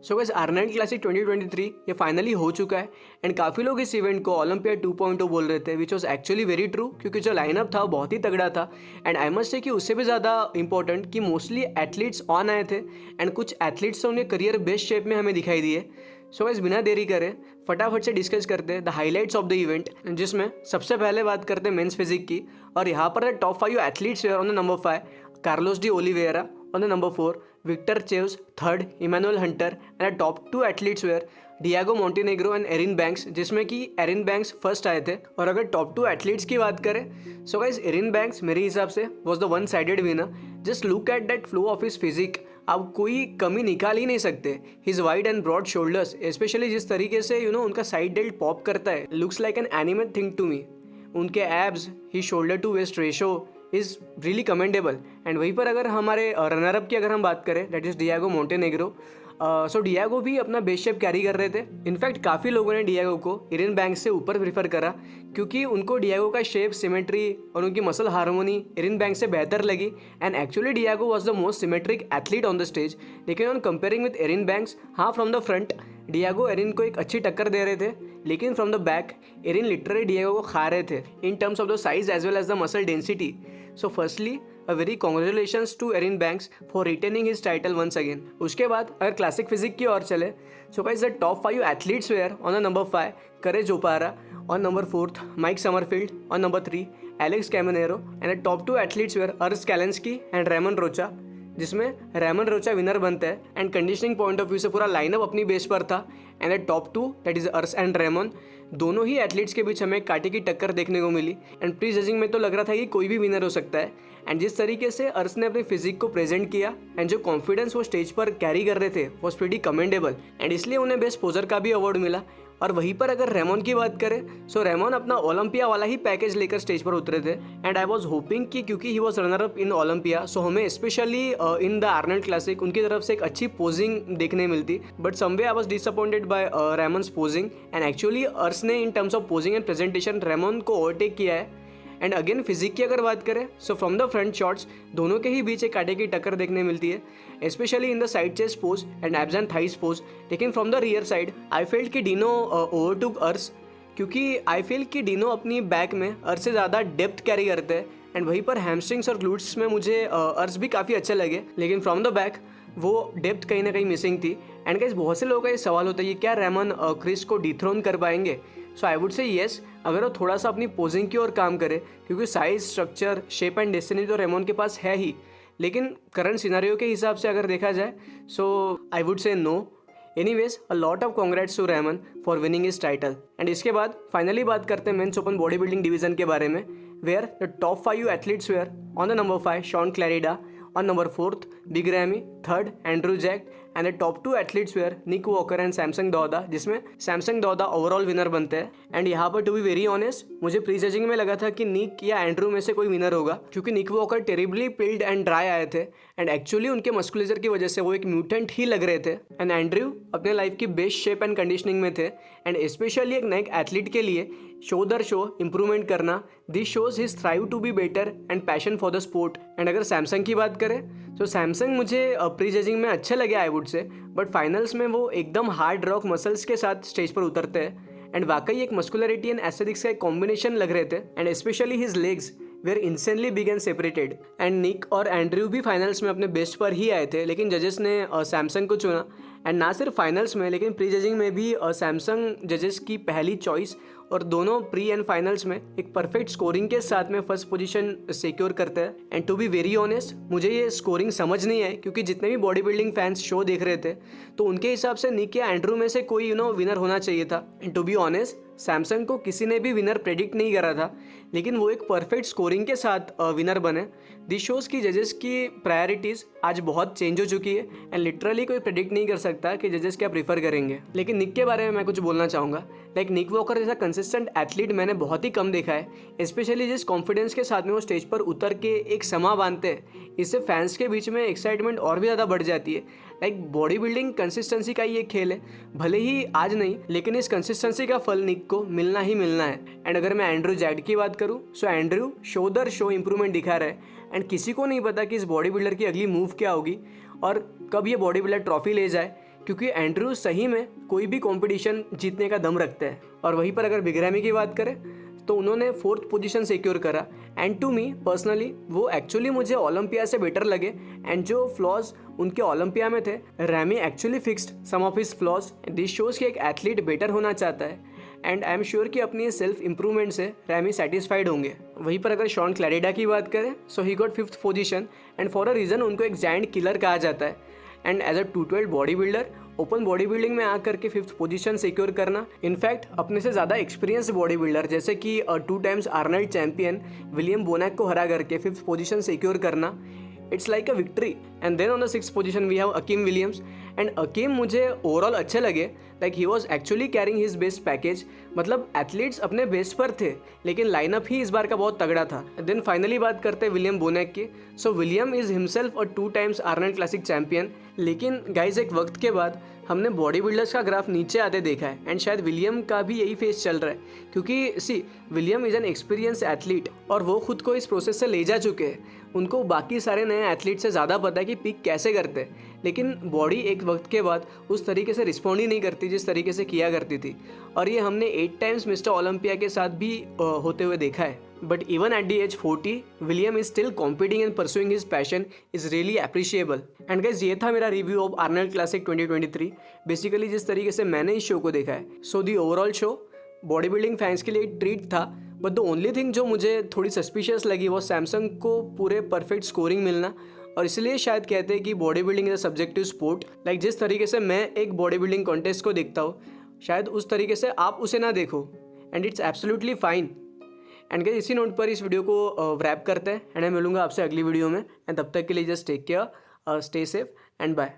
So guys Arnold Classic 2023 ये finally हो चुका है एंड काफ़ी लोग इस इवेंट को ओलंपिया 2.0 बोल रहे थे which was actually very true क्योंकि जो लाइनअप था बहुत ही तगड़ा था एंड आई मस्ट से कि उससे भी ज़्यादा इंपॉर्टेंट कि मोस्टली एथलीट्स ऑन आए थे एंड कुछ एथलीट्स तो उनके करियर बेस्ट शेप में हमें दिखाई दिए। सो गाइस बिना देरी करें फटाफट से डिस्कस करते हैं the highlights of the event, जिसमें सबसे पहले बात करते हैं मेंस फिजिक की। और यहाँ पर top 5 athletes on the number 5 Carlos de Oliveira, on the number 4 Victor Cheves, third Emmanuel Hunter, and the top 2 athletes were Diego Montenegro and Erin Banks, जिसमें कि एरिन बैंक्स फर्स्ट आए थे। और अगर टॉप 2 एथलीट्स की बात करें so guys Erin banks मेरे हिसाब से was the one sided winner. Just look at that flow of his physique, आप कोई कमी निकाल ही नहीं सकते। His wide and broad shoulders, specially जिस तरीके से उनका साइड डेल्ट पॉप करता है, looks like an animate thing to me. उनके abs, he shoulder to waist ratio is really commendable. And वहीं पर अगर हमारे रनरअप की अगर हम बात करें that is Diego Montenegro, so Diego भी अपना बेस्ट शेप कैरी कर रहे थे। इनफैक्ट काफ़ी लोगों ने डियागो को एरिन बैंक्स से ऊपर प्रीफर करा क्योंकि उनको डियागो का शेप, सिमेट्री और उनकी मसल हार्मोनी एरिन बैंक्स से बेहतर लगी। And actually Diego was the most symmetric athlete on the stage. लेकिन on comparing with Erin Banks, हाँ from the front Diego Erin को एक अच्छी टक्कर दे रहे थे, लेकिन from the back Erin literally Diego को खा रहे थे in terms of the size as well as the muscle density. So firstly a very congratulations to Erin Banks for retaining his title once again। उसके बाद अगर classic physique की ओर चले so guys the top 5 athletes were on the number 5 Courage Opara, on number 4 Mike Summerfield, on number 3 Alex Caminero, and the top 2 athletes were Urs Kalecinski and Ramon Rocha, जिसमें Ramon Rocha winner बनता है। And conditioning point of view से पूरा lineup अपनी best पर था। And the top 2 that is Urs and Ramon, दोनों ही एथलीट्स के बीच हमें कांटे की टक्कर देखने को मिली। एंड प्री जजिंग में तो लग रहा था कि कोई भी विनर हो सकता है। एंड जिस तरीके से अर्स ने अपनी फिजिक को प्रेजेंट किया एंड जो कॉन्फिडेंस वो स्टेज पर कैरी कर रहे थे वॉज प्रीटी कमेंडेबल, एंड इसलिए उन्हें बेस्ट पोजर का भी अवार्ड मिला। और वहीं पर अगर रेमन की बात करें सो रेमन अपना ओलंपिया वाला ही पैकेज लेकर स्टेज पर उतरे थे। एंड आई वाज होपिंग कि क्योंकि he was runner up in Olympia so हमें specially in the Arnold Classic उनकी तरफ से एक अच्छी पोजिंग देखने मिलती। But someway I was disappointed by Ramon's posing. And actually Urs ने in terms of posing and presentation Ramon को ओवरटेक किया है। एंड अगेन फिजिक की अगर बात करें so from the front shots दोनों के ही बीच एक कांटे की टक्कर देखने मिलती है, specially in the side chest pose and abs and thighs pose. लेकिन from the rear side I felt कि डिनो ओवरटुक अर्स, क्योंकि आई फील कि डिनो अपनी बैक में अर्स से ज़्यादा डेप्थ कैरी करते हैं। एंड वहीं पर हैमस्ट्रिंग्स और ग्लूट्स में मुझे अर्स भी काफ़ी अच्छे लगे, लेकिन फ्रॉम द बैक वो डेप्थ कहीं ना कहीं मिसिंग थी। एंड गाइस बहुत से लोगों का ये सवाल होता है कि क्या रेमन क्रिस को डिथ्रोन कर पाएंगे। सो आई वुड से येस, अगर वो थोड़ा सा अपनी पोजिंग की ओर काम करे, क्योंकि size, structure, shape and destiny तो रेमन के पास है ही, लेकिन करंट सिनेरियो के हिसाब से अगर देखा जाए so I would say no. Anyways a lot of congrats to Ramon for winning is title. And इसके बाद फाइनली बात करते हैं men's open bodybuilding division के बारे में, where the top 5 athletes were on the number 5 Shaun Clarida, on number 4th Big Ramy, 3rd Andrew Jacked, and the top 2 athletes were Nick Walker and Samson Dauda, जिसमें Samson दौदा overall winner बनते हैं। And यहाँ पर to be very honest मुझे pre judging में लगा था कि निक या एंड्रू में से कोई विनर होगा, क्योंकि Nick Walker terribly peeled and dry आए थे एंड एक्चुअली उनके मस्कुलेचर की वजह से वो एक म्यूटेंट ही लग रहे थे। एंड एंड्रू अपने लाइफ की बेस्ट शेप एंड कंडीशनिंग में थे। एंड स्पेशली एक नए एथलीट के लिए शो दर शो इंप्रूवमेंट करना, this shows his thrive to be better and passion for the sport. And अगर सैमसंग की बात करें तो सैमसंग मुझे प्री जजिंग में अच्छे लगे आई वुड से, बट फाइनल्स में वो एकदम हार्ड रॉक मसल्स के साथ स्टेज पर उतरते हैं। एंड वाकई एक मस्कुलरिटी एंड एस्थेटिक्स का एक कॉम्बिनेशन लग रहे थे। And specially his legs were insanely big and separated. And Nick और एंड्रयू भी फाइनल्स में अपने बेस्ट पर ही आए थे, लेकिन जजेस ने सैमसंग को चुना। एंड ना सिर्फ फाइनल्स में लेकिन प्री जजिंग में भी सैमसंग जजेस की पहली चॉइस, और दोनों प्री एंड फाइनल्स में एक परफेक्ट स्कोरिंग के साथ में फर्स्ट पोजीशन सिक्योर करते हैं। And to be very honest मुझे ये स्कोरिंग समझ नहीं आई, क्योंकि जितने भी बॉडी बिल्डिंग फैंस शो देख रहे थे तो उनके हिसाब से निक या एंड्रू में से कोई विनर होना चाहिए था। And to be honest Samson को किसी ने भी विनर प्रेडिक्ट नहीं करा था, लेकिन वो एक परफेक्ट स्कोरिंग के साथ विनर बने। दिस शोज़ की जजेस की प्रायोरिटीज़ आज बहुत चेंज हो चुकी है एंड लिटरली कोई प्रेडिक्ट नहीं कर सकता कि जजेस क्या प्रीफर करेंगे। लेकिन निक के बारे में मैं कुछ बोलना चाहूँगा। लाइक निक वॉकर जैसा कंसिस्टेंट एथलीट मैंने बहुत ही कम देखा है, स्पेशली जिस कॉन्फिडेंस के साथ में वो स्टेज पर उतर के एक समा बांधते हैं, इससे फैंस के बीच में एक्साइटमेंट और भी ज़्यादा बढ़ जाती है। लाइक बॉडी बिल्डिंग कंसिस्टेंसी का ही एक खेल है, भले ही आज नहीं लेकिन इस कंसिस्टेंसी का फल निक को मिलना ही मिलना है। एंड अगर मैं एंड्रू जैक की बात करूँ सो एंड्रू शो दर शो इंप्रूवमेंट दिखा रहा है। एंड किसी को नहीं पता कि इस बॉडी बिल्डर की अगली मूव क्या होगी और कब ये बॉडी बिल्डर ट्रॉफी ले जाए, क्योंकि एंड्रयूज सही में कोई भी कंपटीशन जीतने का दम रखते हैं। और वहीं पर अगर बिग रैमी की बात करें तो उन्होंने 4th पोजीशन सिक्योर करा। एंड टू मी पर्सनली वो एक्चुअली मुझे ओलंपिया से बेटर लगे। एंड जो फ्लॉज उनके ओलंपिया में थे, Ramy actually fixed some of his flaws. This shows कि एक एथलीट बेटर होना चाहता है। एंड आई एम श्योर कि अपनी सेल्फ इंप्रूवमेंट से रैमी सेटिस्फाइड होंगे। वहीं पर अगर शॉन क्लैरिडा की बात करें so he got 5th position. And for a reason उनको एक जायंट किलर कहा जाता है। And as a 212 bodybuilder open bodybuilding में आकर के 5th पोजीशन सिक्योर करना, इनफैक्ट अपने से ज़्यादा एक्सपीरियंस बॉडी बिल्डर जैसे कि 2 times Arnold champion William Bonac को हरा करके 5th पोजीशन सिक्योर करना, it's like a victory. And then on the 6th position we have Akeem Williams. And Akeem मुझे ओवरऑल अच्छे लगे, like he was actually carrying his best package. मतलब athletes अपने best पर थे लेकिन लाइनअप ही इस बार का बहुत तगड़ा था। देन फाइनली बात करते हैं विलियम बोनैक की। So William is himself a 2 times Arnold Classic champion. लेकिन गाइज एक वक्त के बाद हमने बॉडी बिल्डर्स का ग्राफ नीचे आते देखा है। एंड शायद विलियम का भी यही फेस चल रहा है, क्योंकि see William is an experience athlete और वो खुद को इस प्रोसेस से ले जा चुके हैं। उनको बाकी सारे नए एथलीट से ज़्यादा पता है कि पीक कैसे करते हैं। लेकिन बॉडी एक वक्त के बाद उस तरीके से रिस्पॉन्ड ही नहीं करती जिस तरीके से किया करती थी। और ये हमने 8 टाइम्स मिस्टर ओलंपिया के साथ भी होते हुए देखा है। But even at the age 40 William is still competing and pursuing his passion is really appreciable. And guys ये था मेरा review of Arnold Classic 2023। Basically जिस तरीके से मैंने इस शो को देखा है। So the overall show bodybuilding fans के लिए एक ट्रीट था। बट द ओनली थिंग जो मुझे थोड़ी सस्पिशियस लगी वो सैमसंग को पूरे परफेक्ट स्कोरिंग मिलना। और इसलिए शायद कहते हैं कि body building is a subjective sport. Like जिस तरीके से मैं एक बॉडी बिल्डिंग कॉन्टेस्ट को देखता हूँ शायद उस तरीके से आप उसे ना देखो। And it's absolutely fine. And guys इसी नोट पर इस वीडियो को रैप करते हैं। एंड मैं मिलूंगा आपसे अगली वीडियो में। एंड तब तक के लिए just take care, stay safe and bye.